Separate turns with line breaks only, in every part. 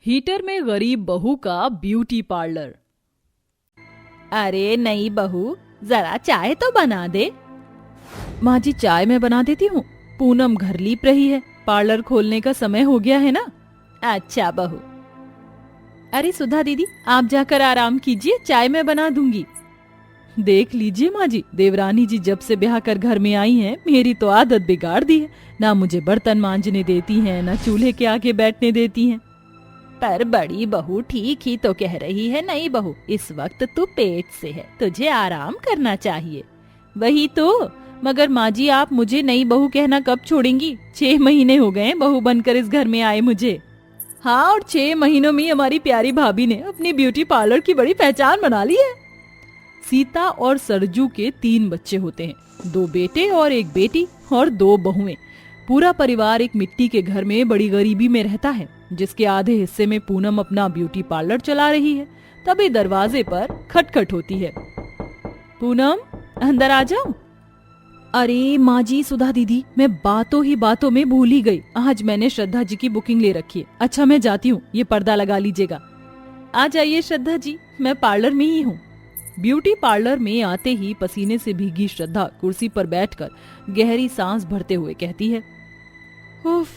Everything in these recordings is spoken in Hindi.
हीटर में गरीब बहू का ब्यूटी पार्लर।
अरे नई बहू, जरा चाय तो बना दे।
माँ जी, चाय मैं बना देती हूँ। पूनम घर लीप रही है, पार्लर खोलने का समय हो गया है ना।
अच्छा बहू।
अरे सुधा दीदी, आप जाकर आराम कीजिए, चाय मैं बना दूंगी। देख लीजिए माँ जी, देवरानी जी जब से ब्याह कर घर में आई हैं, मेरी तो आदत बिगाड़ दी है। ना मुझे बर्तन मांजने देती हैं, ना चूल्हे के आगे बैठने देती हैं।
पर बड़ी बहू ठीक ही तो कह रही है नई बहू, इस वक्त तू पेट से है, तुझे आराम करना चाहिए।
वही तो, मगर माँ जी आप मुझे नई बहू कहना कब छोड़ेंगी? 6 महीने हो गए बहू बनकर इस घर में आए मुझे। हाँ, और 6 महीनों में हमारी प्यारी भाभी ने अपनी ब्यूटी पार्लर की बड़ी पहचान बना ली है। सीता और सरजू के 3 बच्चे होते हैं, 2 बेटे और 1 बेटी और 2 बहुएं। पूरा परिवार एक मिट्टी के घर में बड़ी गरीबी में रहता है, जिसके आधे हिस्से में पूनम अपना ब्यूटी पार्लर चला रही है। तभी दरवाजे पर खटखट होती है। पूनम, अंदर आ जाऊं? अरे माँ जी, सुधा दीदी, मैं बातों ही बातों में भूल ही गई। आज मैंने श्रद्धा जी की बुकिंग ले रखी है। अच्छा मैं जाती हूँ, ये पर्दा लगा लीजिएगा। आ जाइए श्रद्धा जी, मैं पार्लर में ही हूँ। ब्यूटी पार्लर में आते ही पसीने से भीगी श्रद्धा कुर्सी पर बैठकर गहरी सांस भरते हुए कहती है, उफ,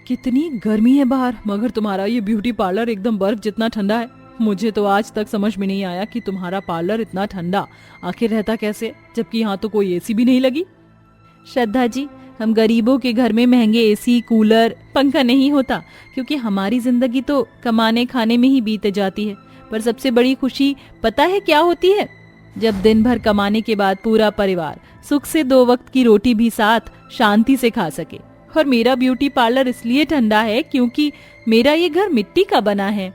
कितनी गर्मी है बाहर, मगर तुम्हारा ये ब्यूटी पार्लर एकदम बर्फ जितना ठंडा है। मुझे तो आज तक समझ में नहीं आया कि तुम्हारा पार्लर इतना ठंडा आखिर रहता कैसे, जबकि यहाँ तो कोई एसी भी नहीं लगी। श्रद्धा जी, हम गरीबों के घर में महंगे एसी, कूलर, पंखा नहीं होता, क्योंकि हमारी जिंदगी तो कमाने खाने में ही बीत जाती है। पर सबसे बड़ी खुशी पता है क्या होती है? जब दिन भर कमाने के बाद पूरा परिवार सुख से 2 वक्त की रोटी भी साथ शांति से खा सके। और मेरा ब्यूटी पार्लर इसलिए ठंडा है क्योंकि मेरा ये घर मिट्टी का बना है।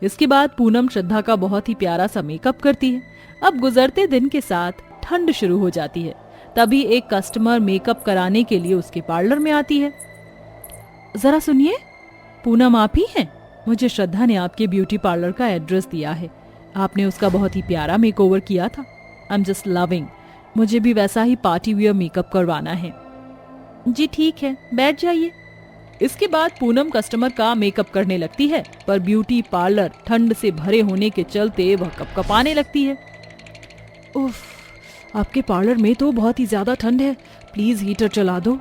इसके बाद पूनम श्रद्धा का बहुत ही प्यारा सा मेकअप करती है। अब गुजरते दिन के साथ ठंड शुरू हो जाती है। तभी एक कस्टमर मेकअप कराने के लिए उसके पार्लर में आती है। जरा सुनिए, पूनम आप ही हैं? मुझे श्रद्धा ने आपके ब्यूटी पार्लर का एड्रेस दिया है। आपने उसका बहुत ही प्यारा मेकओवर किया था। I am just loving. मुझे भी वैसा ही पार्टी वियर मेकअप करवाना है। जी ठीक है, बैठ जाइए। इसके बाद पूनम कस्टमर का मेकअप करने लगती है, पर ब्यूटी पार्लर ठंड से भरे होने के चलते वह कपकपाने लगती है। उफ, आपके पार्लर में तो बहुत ही ज्यादा ठंड है, प्लीज हीटर चला दो।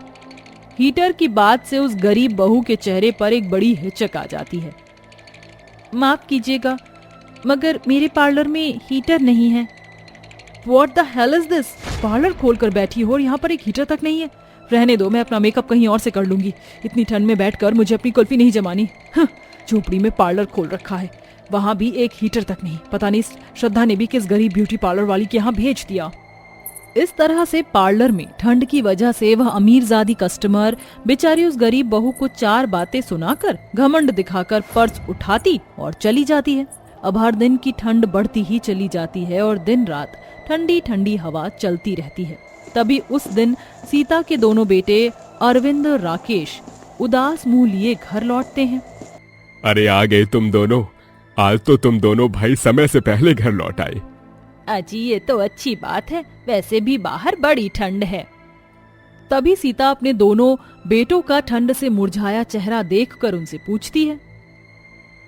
हीटर की बात से उस गरीब बहू के चेहरे पर एक बड़ी हिचक आ जाती है। माफ कीजिएगा, मगर मेरे पार्लर में हीटर नहीं है। What the hell is this? Parlour खोलकर बैठी हो और यहाँ पर एक हीटर तक नहीं है। रहने दो, मैं अपना मेकअप कहीं और से कर लूंगी। इतनी ठंड में बैठकर मुझे अपनी कुल्फी नहीं जमानी। झोपड़ी में पार्लर खोल रखा है, वहाँ भी एक हीटर तक नहीं। पता नहीं श्रद्धा ने भी किस गरीब ब्यूटी पार्लर वाली के यहाँ भेज दिया। इस तरह से पार्लर में ठंड की वजह से वह अमीरजादी कस्टमर बेचारी उस गरीब बहू को 4 बातें सुनाकर घमंड दिखाकर पर्स उठाती और चली जाती है। अब हर दिन की ठंड बढ़ती ही चली जाती है और दिन रात ठंडी ठंडी हवा चलती रहती है। तभी उस दिन सीता के दोनों बेटे अरविंद और राकेश उदास मुंह लिए घर लौटते हैं।
अरे आ गए तुम दोनों, आज तो तुम दोनों भाई समय से पहले घर लौट आए।
अजी ये तो अच्छी बात है, वैसे भी बाहर बड़ी ठंड है।
तभी सीता अपने दोनों बेटों का ठंड से मुरझाया चेहरा देखकर उनसे पूछती है,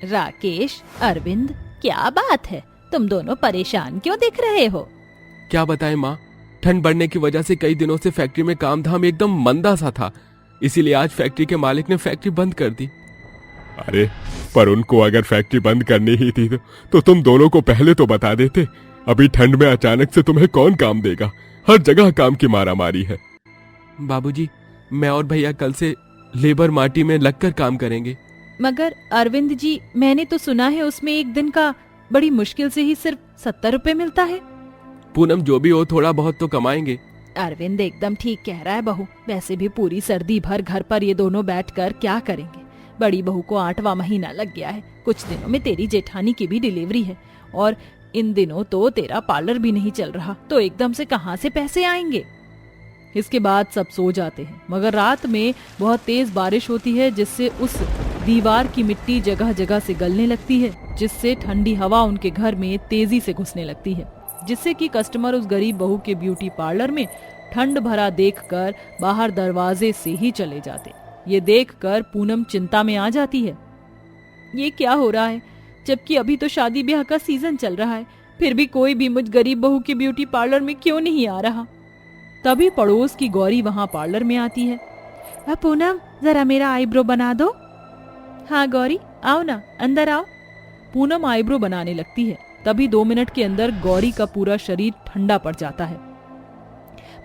राकेश, अरविंद, क्या बात है, तुम दोनों परेशान क्यों दिख रहे हो?
क्या बताएं माँ, ठंड बढ़ने की वजह से कई दिनों से फैक्ट्री में काम धाम एकदम मंदा सा था, इसीलिए आज फैक्ट्री के मालिक ने फैक्ट्री बंद कर दी। अरे पर उनको अगर फैक्ट्री बंद करनी ही थी तो तुम दोनों को पहले तो बता देते। अभी ठंड में अचानक से तुम्हें कौन काम देगा, हर जगह काम की मारामारी है। बाबूजी, मैं और भैया कल से लेबर माटी में लगकर काम करेंगे।
मगर अरविंद जी, मैंने तो सुना है उसमें एक दिन का बड़ी मुश्किल से ही सिर्फ 70 रुपए मिलता है।
पूनम, जो भी हो थोड़ा बहुत तो कमाएंगे।
अरविंद एकदम ठीक कह रहा है बहू, वैसे भी पूरी सर्दी भर घर पर ये दोनों बैठकर क्या करेंगे। बड़ी बहू को 8वां महीना लग गया है, कुछ दिनों में तेरी जेठानी की भी डिलीवरी है, और इन दिनों तो तेरा पार्लर भी नहीं चल रहा, तो एकदम से कहाँ से पैसे आएंगे। इसके बाद सब सो जाते हैं, मगर रात में बहुत तेज बारिश होती है, जिससे उस दीवार की मिट्टी जगह जगह से गलने लगती है, जिससे ठंडी हवा उनके घर में तेजी से घुसने लगती है, जिससे कि कस्टमर उस गरीब बहू के ब्यूटी पार्लर में ठंड भरा देखकर बाहर दरवाजे से ही चले जाते। ये देखकर पूनम चिंता में आ जाती है। ये क्या हो रहा है, जबकि अभी तो शादी ब्याह का सीजन चल रहा है, फिर भी कोई भी मुझ गरीब बहू के ब्यूटी पार्लर में क्यों नहीं आ रहा। तभी पड़ोस की गौरी वहां पार्लर में आती है। पूनम, जरा मेरा आईब्रो बना दो। हाँ गौरी, आओ ना, अंदर आओ। पूनम आईब्रो बनाने लगती है। तभी 2 मिनट के अंदर गौरी का पूरा शरीर ठंडा पड़ जाता है।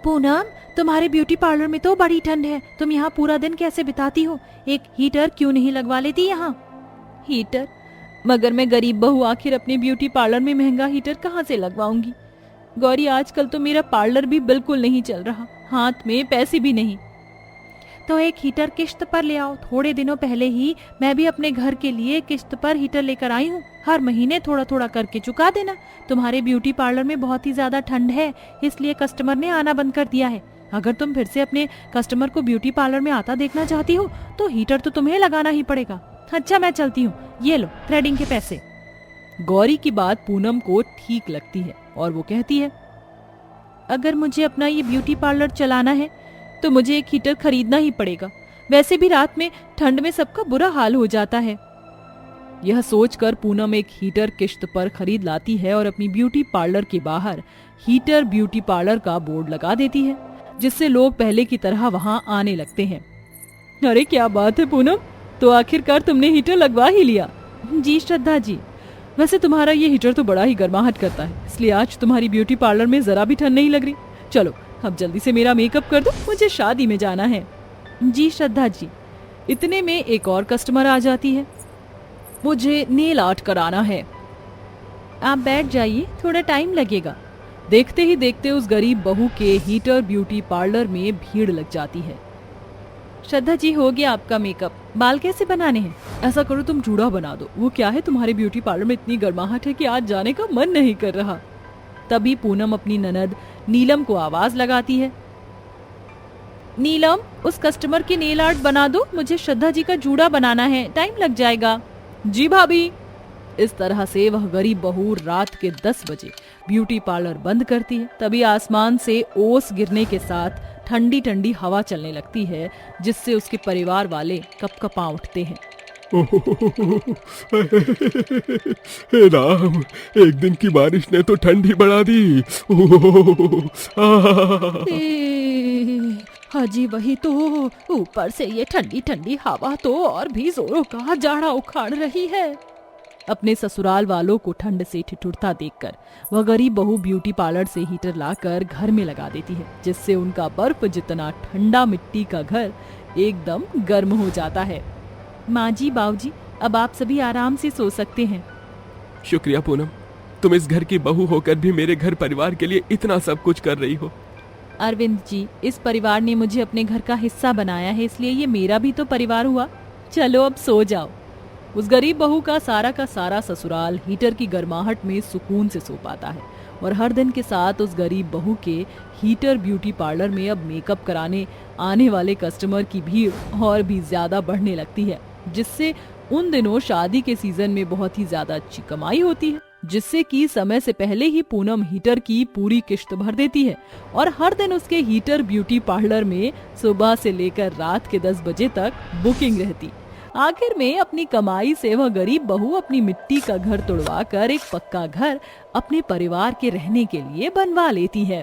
पूनम, तुम्हारे ब्यूटी पार्लर में तो बड़ी ठंड है, तुम यहाँ पूरा दिन कैसे बिताती हो? एक हीटर क्यों नहीं लगवा लेती यहाँ? हीटर? मगर मैं गरीब बहू, आखिर अपने ब्यूटी पार्लर में महंगा हीटर कहाँ से लगवाऊंगी? गौरी, आजकल तो मेरा पार्लर भी बिल्कुल नहीं चल रहा, हाथ में पैसे भी नहीं। तो एक हीटर किश्त पर ले आओ। थोड़े दिनों पहले ही मैं भी अपने घर के लिए किश्त पर हीटर लेकर आई हूँ। हर महीने थोड़ा थोड़ा करके चुका देना। तुम्हारे ब्यूटी पार्लर में बहुत ही ज्यादा ठंड है, इसलिए कस्टमर ने आना बंद कर दिया है। अगर तुम फिर से अपने कस्टमर को ब्यूटी पार्लर में आता देखना चाहती हो तो हीटर तो तुम्हें लगाना ही पड़ेगा। अच्छा, मैं चलती हूँ, ये लो थ्रेडिंग के पैसे। गौरी की बात पूनम को ठीक लगती है और वो कहती है, अगर मुझे अपना ये ब्यूटी पार्लर चलाना है तो मुझे एक हीटर खरीदना ही पड़ेगा। वैसे भी रात में ठंड में सबका बुरा हाल हो जाता है। यह सोचकर पूनम एक हीटर किश्त पर खरीद लाती है और अपनी ब्यूटी पार्लर के बाहर हीटर ब्यूटी पार्लर का बोर्ड लगा देती है, जिससे लोग पहले की तरह वहां आने लगते हैं। अरे क्या बात है पूनम, तो आखिरकार तुमने हीटर लगवा ही लिया। जी श्रद्धा जी, वैसे तुम्हारा ये हीटर तो बड़ा ही गर्माहट करता है, इसलिए आज तुम्हारी ब्यूटी पार्लर में जरा भी ठंड नहीं लग रही। चलो अब जल्दी से मेरा मेकअप कर दो, मुझे शादी में जाना है। जी श्रद्धा जी। इतने में एक और कस्टमर आ जाती है। मुझे नेल आर्ट कराना है। आप बैठ जाइए, थोड़ा टाइम लगेगा। देखते ही देखते उस गरीब बहू के हीटर ब्यूटी पार्लर में भीड़ लग जाती है। श्रद्धा जी, हो गया आपका मेकअप। बाल कैसे बनाने हैं? ऐसा करो तुम जूड़ा बना दो। वो क्या है, तुम्हारे ब्यूटी पार्लर में इतनी गर्माहट है कि आज जाने का मन नहीं कर रहा। तभी पूनम अपनी ननद नीलम को आवाज लगाती है। नीलम, उस कस्टमर के नेल आर्ट बना दो, मुझे श्रद्धा जी का जूड़ा बनाना है, टाइम लग जाएगा। जी भाभी। इस तरह से वह गरीब बहू रात के 10 बजे ब्यूटी पार्लर बंद करती है। तभी आसमान से ओस गिरने के साथ ठंडी ठंडी हवा चलने लगती है, जिससे उसके परिवार वाले कपकपा उठते हैं।
हे राम, एक दिन की बारिश ने तो ठंडी बढ़ा दी।
हाजी, वही तो, ऊपर से ये ठंडी ठंडी हवा तो और भी जोरों का जाड़ा उखाड़ रही है। अपने ससुराल वालों को ठंड से ठिठुरता देखकर वह गरीब बहू ब्यूटी पार्लर से हीटर लाकर घर में लगा देती है, जिससे उनका बर्फ जितना ठंडा मिट्टी का घर एकदम गर्म हो जाता है। माँ जी, बाबूजी, अब आप सभी आराम से सो सकते हैं।
शुक्रिया पूनम, तुम इस घर की बहू होकर भी मेरे घर परिवार के लिए इतना सब कुछ कर रही हो।
अरविंद जी, इस परिवार ने मुझे अपने घर का हिस्सा बनाया है, इसलिए ये मेरा भी तो परिवार हुआ। चलो अब सो जाओ। उस गरीब बहू का सारा ससुराल हीटर की गर्माहट में सुकून से सो पाता है और हर दिन के साथ उस गरीब बहू के हीटर ब्यूटी पार्लर में अब मेकअप कराने आने वाले कस्टमर की भीड़ और भी ज्यादा बढ़ने लगती है, जिससे उन दिनों शादी के सीजन में बहुत ही ज्यादा अच्छी कमाई होती है, जिससे कि समय से पहले ही पूनम हीटर की पूरी किश्त भर देती है और हर दिन उसके हीटर ब्यूटी पार्लर में सुबह से लेकर रात के 10 बजे तक बुकिंग रहती। आखिर में अपनी कमाई से वह गरीब बहू अपनी मिट्टी का घर तुड़वा कर एक पक्का घर अपने परिवार के रहने के लिए बनवा लेती है।